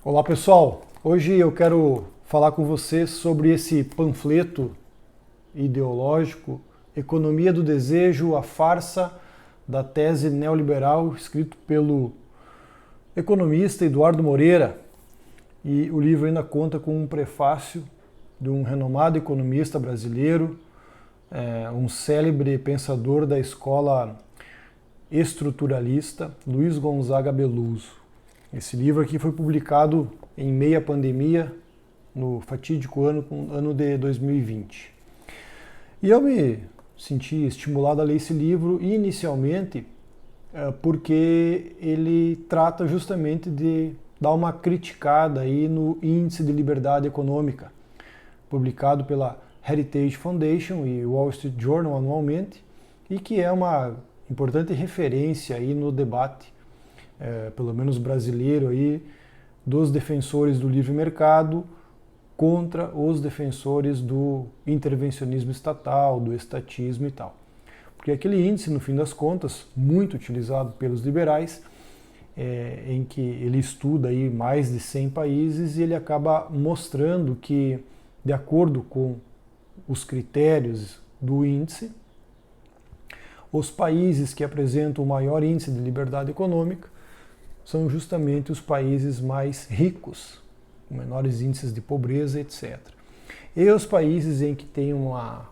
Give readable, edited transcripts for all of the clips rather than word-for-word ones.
Olá pessoal, hoje eu quero falar com você sobre esse panfleto ideológico Economia do Desejo, a farsa da tese neoliberal, escrito pelo economista Eduardo Moreira. E o livro ainda conta com um prefácio de um renomado economista brasileiro, um célebre pensador da escola estruturalista, Luiz Gonzaga Beloso. Esse livro aqui foi publicado em meia pandemia, no fatídico ano de 2020. E eu me senti estimulado a ler esse livro inicialmente porque ele trata justamente de dar uma criticada aí no Índice de Liberdade Econômica, publicado pela Heritage Foundation e Wall Street Journal anualmente, e que é uma importante referência aí no debate pelo menos brasileiro, aí, dos defensores do livre mercado contra os defensores do intervencionismo estatal, do estatismo e tal. Porque aquele índice, no fim das contas, muito utilizado pelos liberais, em que ele estuda aí mais de 100 países e ele acaba mostrando que, de acordo com os critérios do índice, os países que apresentam o maior índice de liberdade econômica são justamente os países mais ricos, com menores índices de pobreza, etc. E os países em que tem uma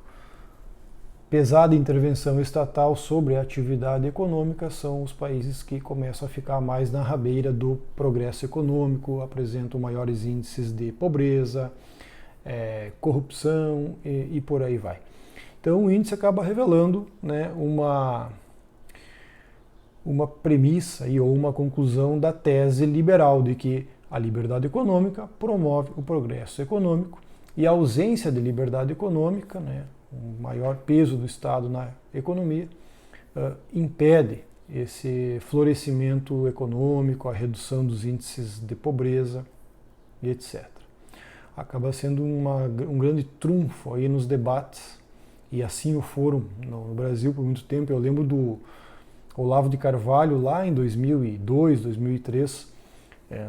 pesada intervenção estatal sobre a atividade econômica são os países que começam a ficar mais na rabeira do progresso econômico, apresentam maiores índices de pobreza, corrupção e por aí vai. Então o índice acaba revelando, né, uma premissa ou uma conclusão da tese liberal de que a liberdade econômica promove o progresso econômico e a ausência de liberdade econômica, né, o maior peso do Estado na economia, impede esse florescimento econômico, a redução dos índices de pobreza e etc. Acaba sendo um grande trunfo aí nos debates, e assim o foram no Brasil por muito tempo. Eu lembro do Olavo de Carvalho, lá em 2002, 2003,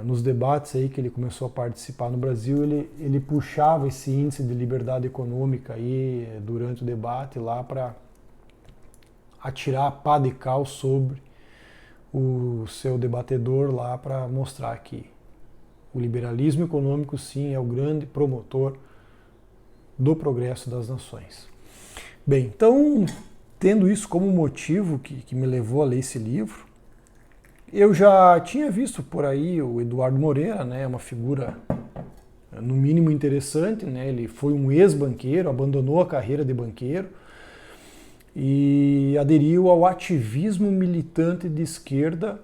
nos debates aí que ele começou a participar no Brasil, ele puxava esse índice de liberdade econômica aí durante o debate lá para atirar a pá de cal sobre o seu debatedor lá, para mostrar que o liberalismo econômico sim é o grande promotor do progresso das nações. Bem, então, tendo isso como motivo que me levou a ler esse livro, eu já tinha visto por aí o Eduardo Moreira, né, uma figura no mínimo interessante, né, ele foi um ex-banqueiro, abandonou a carreira de banqueiro e aderiu ao ativismo militante de esquerda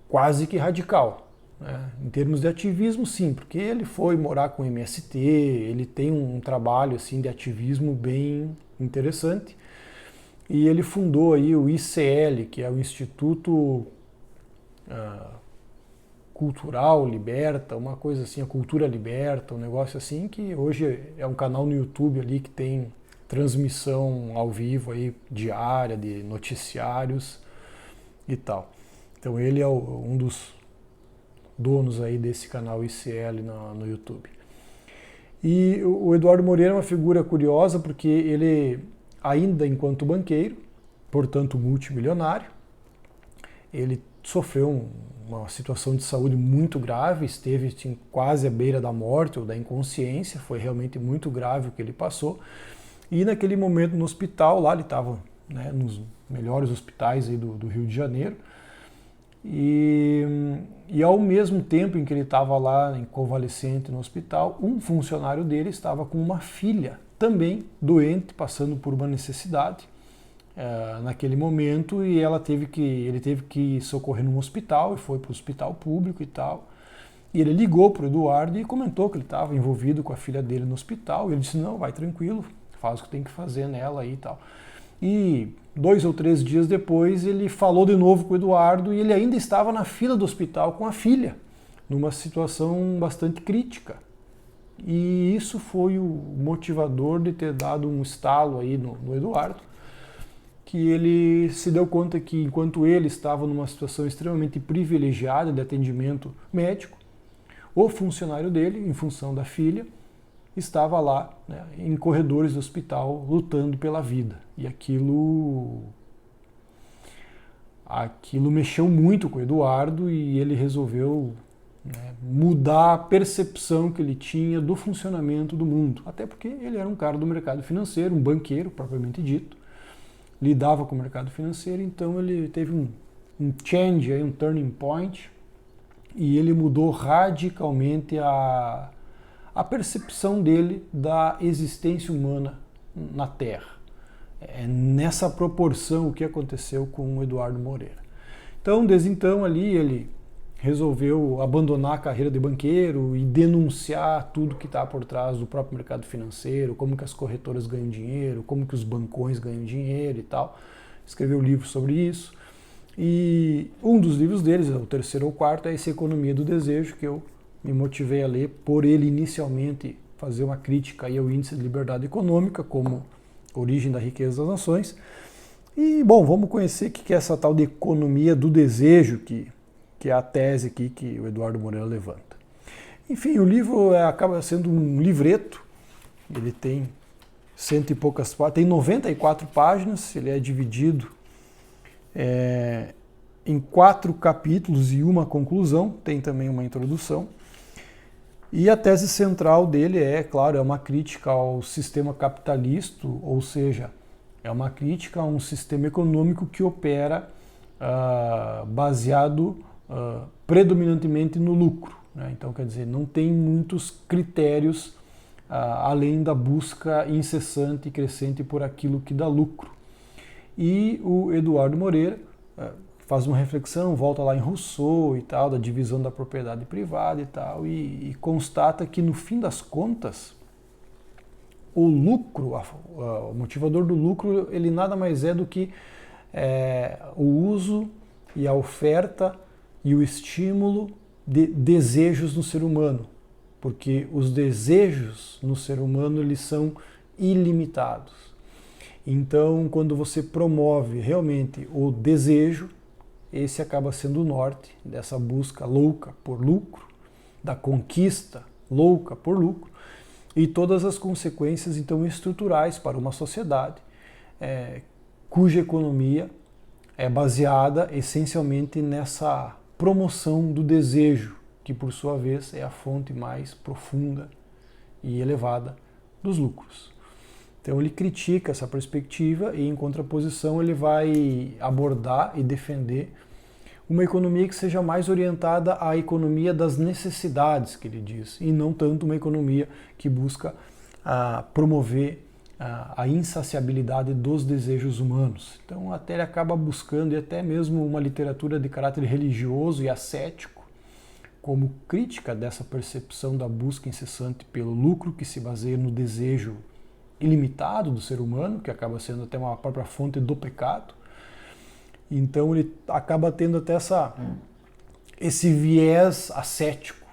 quase que radical. Né, em termos de ativismo, sim, porque ele foi morar com o MST, ele tem um trabalho assim de ativismo bem interessante. E ele fundou aí o ICL, que é o Instituto Cultural Liberta, uma coisa assim, a Cultura Liberta, um negócio assim, que hoje é um canal no YouTube ali que tem transmissão ao vivo aí diária de noticiários e tal. Então ele é um dos donos aí desse canal ICL no YouTube. E o Eduardo Moreira é uma figura curiosa porque ele, ainda enquanto banqueiro, portanto multimilionário, ele sofreu uma situação de saúde muito grave, esteve quase à beira da morte ou da inconsciência, foi realmente muito grave o que ele passou. E naquele momento no hospital, lá ele estava, né, nos melhores hospitais aí do Rio de Janeiro, e ao mesmo tempo em que ele estava lá em convalescente no hospital, um funcionário dele estava com uma filha também doente, passando por uma necessidade naquele momento, e ele teve que socorrer num hospital e foi para o hospital público e tal. E ele ligou para o Eduardo e comentou que ele estava envolvido com a filha dele no hospital. E ele disse: não, vai tranquilo, faz o que tem que fazer nela aí e tal. E 2 ou 3 dias depois ele falou de novo com o Eduardo e ele ainda estava na fila do hospital com a filha, numa situação bastante crítica. E isso foi o motivador de ter dado um estalo aí no Eduardo, que ele se deu conta que enquanto ele estava numa situação extremamente privilegiada de atendimento médico, o funcionário dele, em função da filha, estava lá, né, em corredores do hospital lutando pela vida. E aquilo mexeu muito com o Eduardo e ele resolveu, né, mudar a percepção que ele tinha do funcionamento do mundo. Até porque ele era um cara do mercado financeiro, um banqueiro propriamente dito, lidava com o mercado financeiro, então ele teve um change, um turning point, e ele mudou radicalmente a percepção dele da existência humana na Terra. É nessa proporção o que aconteceu com o Eduardo Moreira. Então, desde então ali ele resolveu abandonar a carreira de banqueiro e denunciar tudo que está por trás do próprio mercado financeiro, como que as corretoras ganham dinheiro, como que os bancões ganham dinheiro e tal. Escreveu um livro sobre isso. E um dos livros deles, o terceiro ou quarto, é esse Economia do Desejo, que eu me motivei a ler por ele inicialmente fazer uma crítica aí ao índice de liberdade econômica como origem da riqueza das nações. E, bom, vamos conhecer o que é essa tal de economia do desejo, que é a tese aqui que o Eduardo Moreira levanta. Enfim, o livro acaba sendo um livreto, ele tem 100 e poucas páginas, tem 94 páginas, ele é dividido em 4 capítulos e uma conclusão, tem também uma introdução. E a tese central dele claro, é uma crítica ao sistema capitalista, ou seja, é uma crítica a um sistema econômico que opera baseado predominantemente no lucro, né? Então, quer dizer, não tem muitos critérios além da busca incessante e crescente por aquilo que dá lucro. E o Eduardo Moreira faz uma reflexão, volta lá em Rousseau e tal, da divisão da propriedade privada e tal, e constata que no fim das contas o lucro, o motivador do lucro, ele nada mais é do que o uso e a oferta e o estímulo de desejos no ser humano, porque os desejos no ser humano eles são ilimitados. Então, quando você promove realmente o desejo, esse acaba sendo o norte dessa busca louca por lucro, da conquista louca por lucro, e todas as consequências então estruturais para uma sociedade cuja economia é baseada essencialmente nessa promoção do desejo, que por sua vez é a fonte mais profunda e elevada dos lucros. Então ele critica essa perspectiva e, em contraposição, ele vai abordar e defender uma economia que seja mais orientada à economia das necessidades, que ele diz, e não tanto uma economia que busca promover a insaciabilidade dos desejos humanos. Então até ele acaba buscando, e até mesmo uma literatura de caráter religioso e ascético, como crítica dessa percepção da busca incessante pelo lucro, que se baseia no desejo ilimitado do ser humano, que acaba sendo até uma própria fonte do pecado. Então ele acaba tendo até esse viés ascético,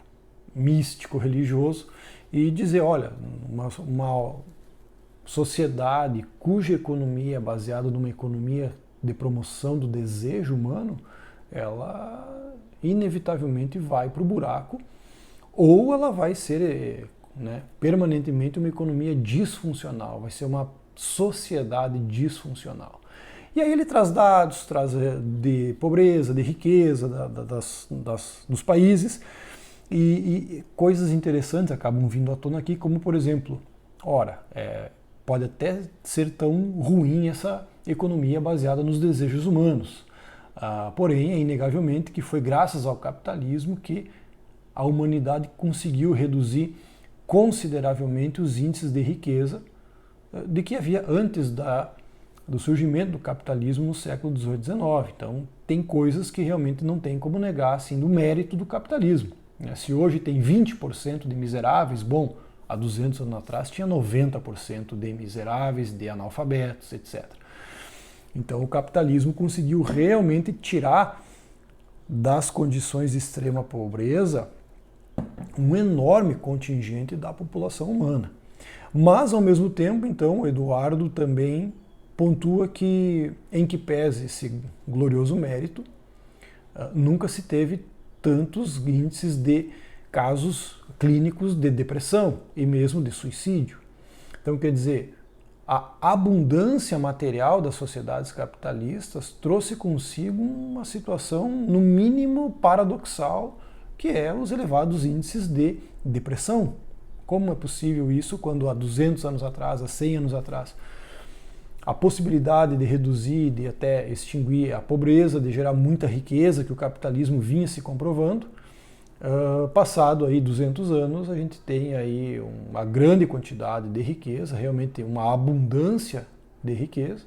místico, religioso, e dizer, olha, uma sociedade cuja economia é baseada numa economia de promoção do desejo humano, ela inevitavelmente vai para o buraco, ou ela vai ser permanentemente uma economia disfuncional, vai ser uma sociedade disfuncional. E aí ele traz dados, traz de pobreza, de riqueza dos países, e coisas interessantes acabam vindo à tona aqui, como por exemplo, pode até ser tão ruim essa economia baseada nos desejos humanos, porém é inegavelmente que foi graças ao capitalismo que a humanidade conseguiu reduzir consideravelmente os índices de riqueza de que havia antes do surgimento do capitalismo no século XVIII e XIX. Então, tem coisas que realmente não tem como negar assim, do mérito do capitalismo. Se hoje tem 20% de miseráveis, bom, há 200 anos atrás tinha 90% de miseráveis, de analfabetos, etc. Então, o capitalismo conseguiu realmente tirar das condições de extrema pobreza um enorme contingente da população humana. Mas, ao mesmo tempo, então, o Eduardo também pontua que, em que pese esse glorioso mérito, nunca se teve tantos índices de casos clínicos de depressão e mesmo de suicídio. Então, quer dizer, a abundância material das sociedades capitalistas trouxe consigo uma situação, no mínimo, paradoxal, que é os elevados índices de depressão. Como é possível isso quando há 200 anos atrás, há 100 anos atrás, a possibilidade de reduzir, de até extinguir a pobreza, de gerar muita riqueza, que o capitalismo vinha se comprovando, passado aí 200 anos, a gente tem aí uma grande quantidade de riqueza, realmente uma abundância de riqueza,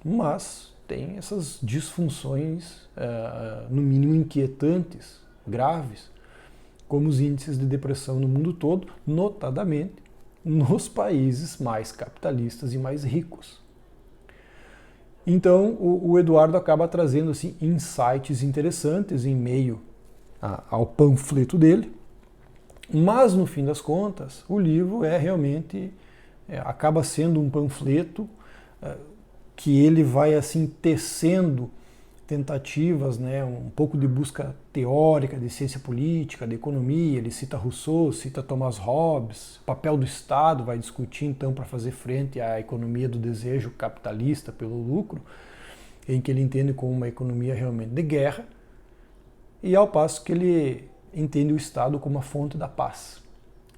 mas tem essas disfunções, no mínimo inquietantes, graves, como os índices de depressão no mundo todo, notadamente nos países mais capitalistas e mais ricos. Então, o Eduardo acaba trazendo assim, insights interessantes em meio ao panfleto dele, mas no fim das contas, o livro realmente acaba sendo um panfleto que ele vai assim tecendo tentativas, né, um pouco de busca teórica de ciência política, de economia. Ele cita Rousseau, cita Thomas Hobbes, o papel do Estado, vai discutir então para fazer frente à economia do desejo capitalista pelo lucro, em que ele entende como uma economia realmente de guerra, e ao passo que ele entende o Estado como a fonte da paz,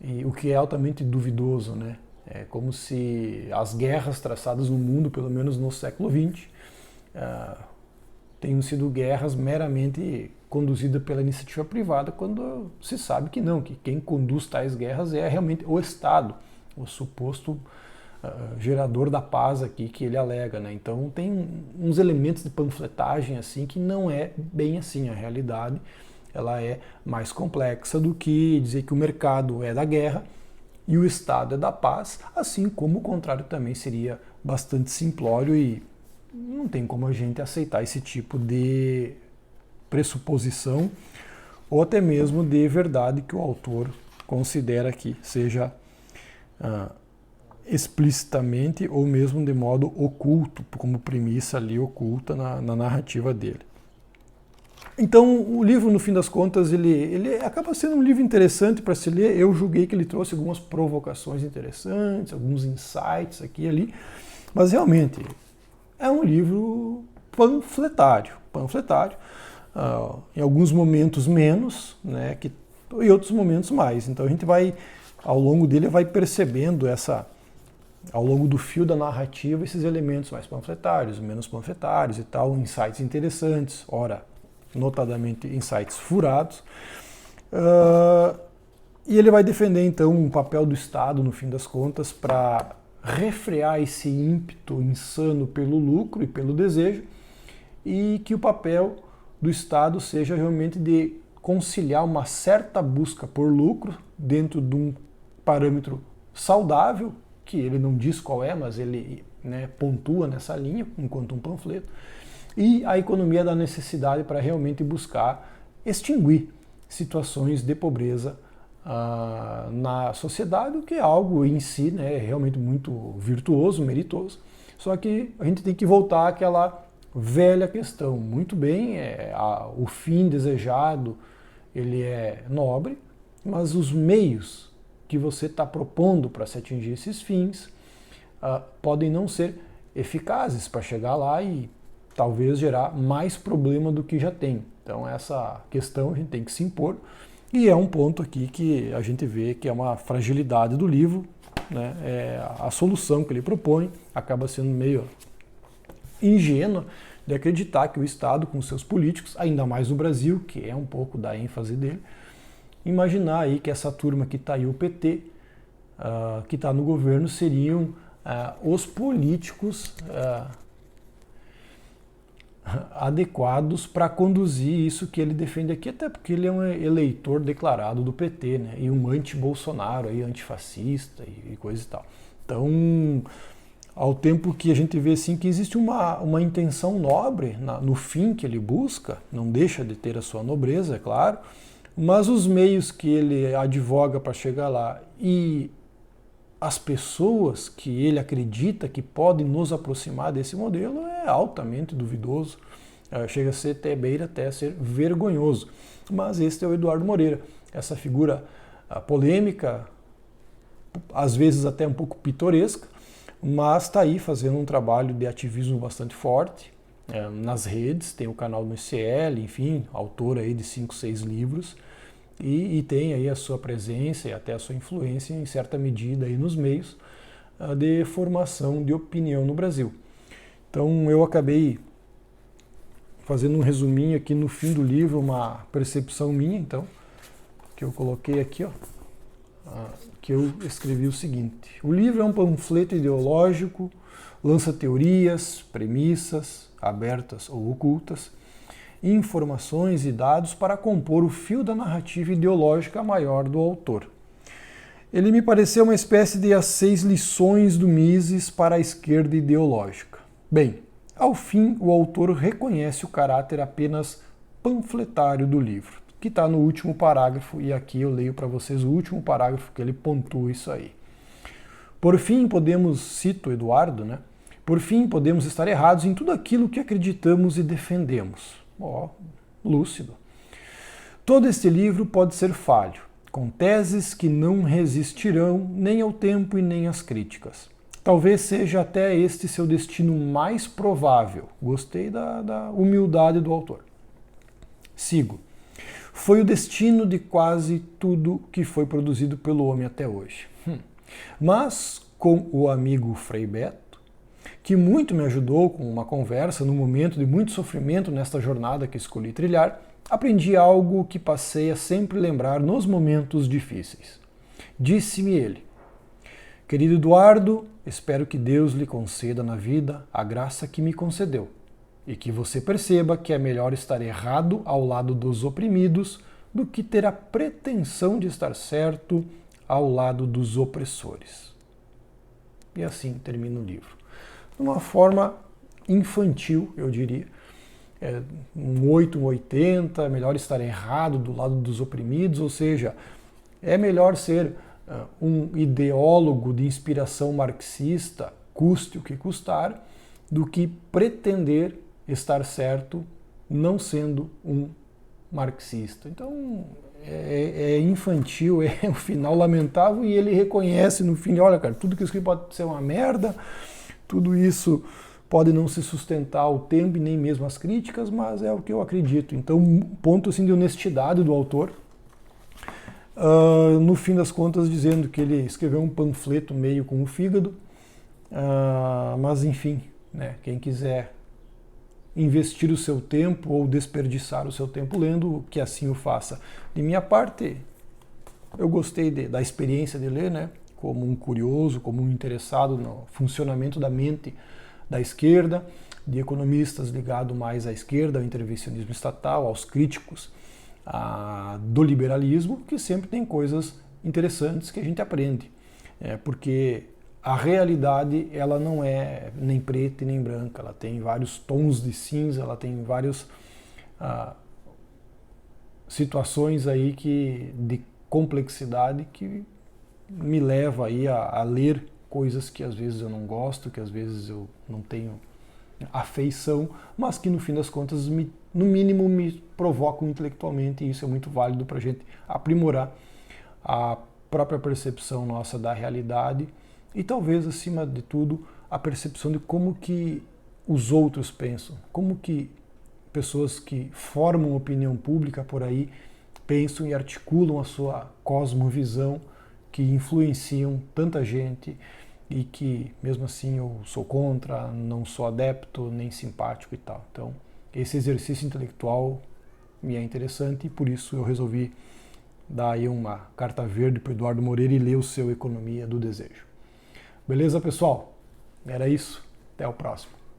e o que é altamente duvidoso, né? É como se as guerras traçadas no mundo, pelo menos no século XX, tenham sido guerras meramente conduzidas pela iniciativa privada, quando se sabe que não, que quem conduz tais guerras é realmente o Estado, o suposto gerador da paz aqui que ele alega, né? Então tem uns elementos de panfletagem assim que não é bem assim. A realidade ela é mais complexa do que dizer que o mercado é da guerra e o Estado é da paz, assim como o contrário também seria bastante simplório, e não tem como a gente aceitar esse tipo de pressuposição ou até mesmo de verdade que o autor considera que seja explicitamente ou mesmo de modo oculto, como premissa ali oculta na narrativa dele. Então o livro, no fim das contas, ele acaba sendo um livro interessante para se ler. Eu julguei que ele trouxe algumas provocações interessantes, alguns insights aqui e ali, mas realmente é um livro panfletário, em alguns momentos menos, né, e outros momentos mais. Então a gente vai, ao longo dele, vai percebendo ao longo do fio da narrativa, esses elementos mais panfletários, menos panfletários e tal, insights interessantes, ora, notadamente insights furados. E ele vai defender então um papel do Estado, no fim das contas, para refrear esse ímpeto insano pelo lucro e pelo desejo, e que o papel do Estado seja realmente de conciliar uma certa busca por lucro dentro de um parâmetro saudável, que ele não diz qual é, mas ele, né, pontua nessa linha enquanto um panfleto, e a economia da necessidade para realmente buscar extinguir situações de pobreza na sociedade, o que é algo em si, né, realmente muito virtuoso, meritoso. Só que a gente tem que voltar àquela velha questão. Muito bem, o fim desejado ele é nobre, mas os meios que você está propondo para se atingir esses fins podem não ser eficazes para chegar lá e talvez gerar mais problema do que já tem. Então essa questão a gente tem que se impor, e é um ponto aqui que a gente vê que é uma fragilidade do livro, né? A solução que ele propõe acaba sendo meio ingênua de acreditar que o Estado, com seus políticos, ainda mais no Brasil, que é um pouco da ênfase dele, imaginar aí que essa turma que está aí, o PT, que está no governo, seriam os políticos adequados para conduzir isso que ele defende aqui, até porque ele é um eleitor declarado do PT, né, e um anti-Bolsonaro, antifascista e coisa e tal. Então, ao tempo que a gente vê assim, que existe uma intenção nobre no fim que ele busca, não deixa de ter a sua nobreza, é claro, mas os meios que ele advoga para chegar lá e as pessoas que ele acredita que podem nos aproximar desse modelo é altamente duvidoso, chega a ser até ser vergonhoso. Mas esse é o Eduardo Moreira. essa figura polêmica, às vezes até um pouco pitoresca, mas está aí fazendo um trabalho de ativismo bastante forte nas redes, tem o canal no ICL, enfim, autor aí de 5, 6 livros, e tem aí a sua presença e até a sua influência em certa medida aí nos meios de formação de opinião no Brasil. Então eu acabei fazendo um resuminho aqui no fim do livro, uma percepção minha, então, que eu coloquei aqui, ó, que eu escrevi o seguinte: o livro é um panfleto ideológico, lança teorias, premissas, abertas ou ocultas, informações e dados para compor o fio da narrativa ideológica maior do autor. Ele me pareceu uma espécie de as 6 lições do Mises para a esquerda ideológica. Bem, ao fim, o autor reconhece o caráter apenas panfletário do livro, que está no último parágrafo, e aqui eu leio para vocês o último parágrafo que ele pontua isso aí. Por fim, cito Eduardo, né? Por fim, podemos estar errados em tudo aquilo que acreditamos e defendemos. Lúcido. Todo este livro pode ser falho, com teses que não resistirão nem ao tempo e nem às críticas. Talvez seja até este seu destino mais provável. Gostei da humildade do autor. Sigo. Foi o destino de quase tudo que foi produzido pelo homem até hoje. Mas, com o amigo Frei Beto, que muito me ajudou com uma conversa no momento de muito sofrimento nesta jornada que escolhi trilhar, aprendi algo que passei a sempre lembrar nos momentos difíceis. Disse-me ele: querido Eduardo, espero que Deus lhe conceda na vida a graça que me concedeu e que você perceba que é melhor estar errado ao lado dos oprimidos do que ter a pretensão de estar certo ao lado dos opressores. E assim termina o livro. De uma forma infantil, eu diria. Um 8, um 80, melhor estar errado do lado dos oprimidos, ou seja, é melhor ser um ideólogo de inspiração marxista, custe o que custar, do que pretender estar certo não sendo um marxista. Então é infantil, é um final lamentável, e ele reconhece no fim, olha cara, tudo que eu escrevi pode ser uma merda, tudo isso pode não se sustentar ao tempo e nem mesmo as críticas, mas é o que eu acredito. Então, ponto assim de honestidade do autor, no fim das contas dizendo que ele escreveu um panfleto meio com o fígado, mas enfim, né, quem quiser investir o seu tempo ou desperdiçar o seu tempo lendo, que assim o faça. De minha parte, eu gostei da experiência de ler, né, como um curioso, como um interessado no funcionamento da mente da esquerda, de economistas ligados mais à esquerda, ao intervencionismo estatal, aos críticos do liberalismo, que sempre tem coisas interessantes que a gente aprende, porque a realidade ela não é nem preta e nem branca, ela tem vários tons de cinza, ela tem várias situações aí de complexidade que me leva aí a ler coisas que às vezes eu não gosto, que às vezes eu não tenho afeição, mas que no fim das contas, no mínimo, me provocam intelectualmente, e isso é muito válido para a gente aprimorar a própria percepção nossa da realidade e talvez, acima de tudo, a percepção de como que os outros pensam, como que pessoas que formam opinião pública por aí pensam e articulam a sua cosmovisão, que influenciam tanta gente e que, mesmo assim, eu sou contra, não sou adepto, nem simpático e tal. Então, esse exercício intelectual me é interessante e por isso eu resolvi dar aí uma carta verde para o Eduardo Moreira e ler o seu Economia do Desejo. Beleza, pessoal? Era isso. Até o próximo.